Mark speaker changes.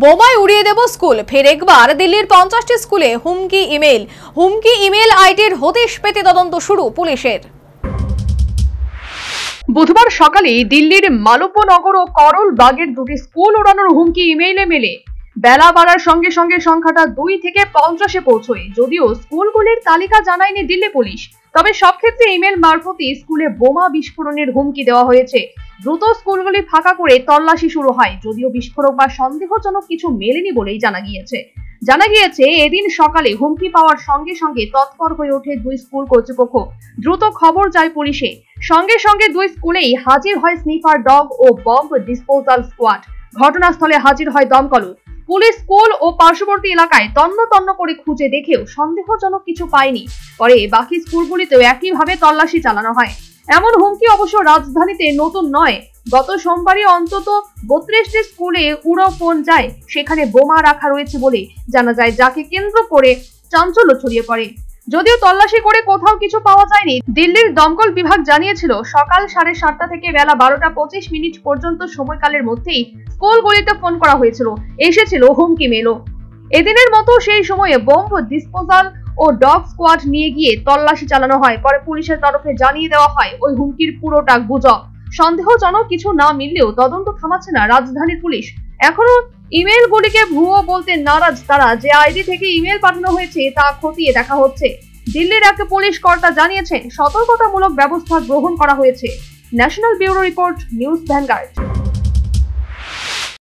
Speaker 1: বোমায় উড়িয়ে দেব স্কুল। ফের একবার দিল্লির 50টি স্কুলে হুমকি ইমেল আইডির হদিশ পেতে তদন্ত শুরু পুলিশের।
Speaker 2: বুধবার সকালে দিল্লির মালব্যনগর ও করল বাগের দুটি স্কুল ওড়ানোর হুমকি ইমেইলে মেলে। বেলা বাড়ার সঙ্গে সঙ্গে সংখ্যাটা 2 থেকে 50-এ পৌঁছয়। যদিও স্কুলগুলির তালিকা জানায়নি দিল্লি পুলিশ, তবে সব ক্ষেত্রে ইমেল মারফতই স্কুলে বোমা বিস্ফোরণের হুমকি দেওয়া হয়েছে। দ্রুত স্কুলগুলি ফাঁকা করে তল্লাশি শুরু হয়, যদিও বিস্ফোরক বা সন্দেহজনক কিছু মেলেনি বলেই জানা গিয়েছে এদিন সকালে হুমকি পাওয়ার সঙ্গে সঙ্গে তৎপর হয়ে ওঠে দুই স্কুল কর্তৃপক্ষ। দ্রুত খবর যায় পুলিশে। সঙ্গে সঙ্গে দুই স্কুলেই হাজির হয় স্নিফার ডগ ও বম্ব ডিসপোজাল স্কোয়াড। ঘটনাস্থলে হাজির হয় দমকলও। পুলিশ স্কুল ও পার্শ্ববর্তী এলাকায় তন্ন করে খুঁজে দেখেও সন্দেহজনক কিছু পায়নি। পরে বাকি স্কুলগুলিতেও একইভাবে তল্লাশি চালানো হয়। এমন হুমকি অবশ্য রাজধানীতে নতুন নয়। গত সোমবারই অন্তত 32টি স্কুলে উড়ো ফোন যায়, সেখানে বোমা রাখা রয়েছে বলে জানা যায়, যাকে কেন্দ্র করে চাঞ্চল্য ছড়িয়ে পড়ে। যদিও তল্লাশি করে কোথাও কিছু পাওয়া যায়নি, দিল্লির দমকল বিভাগ জানিয়েছিল সকাল 7:30 থেকে বেলা 12:25 পর্যন্ত সময়কালের মধ্যেই স্কুলগুলিতে ফোন করা হয়েছিল, এসেছিল হুমকি মেলও। এদিনের মতো সেই সময়ে বোম্ব ডিসপোজাল ও ডগ স্কোয়াড নিয়ে গিয়ে তল্লাশি চালানো হয়। পরে পুলিশের তরফে জানিয়ে দেওয়া হয় ওই হুমকির পুরোটা গুজব। সন্দেহজনক কিছু না মিললেও তদন্ত থামাচ্ছে না রাজধানীর পুলিশ। এখনো ইমেলগুলিকে ভুয়ো বলতে নারাজ তারা। যে আইডি থেকে ইমেল পাঠানো হয়েছে তা খতিয়ে দেখা হচ্ছে। দিল্লির এক পুলিশ কর্তা জানিয়েছেন সতর্কতামূলক ব্যবস্থা গ্রহণ করা হয়েছে। National bureau report, news vanguard.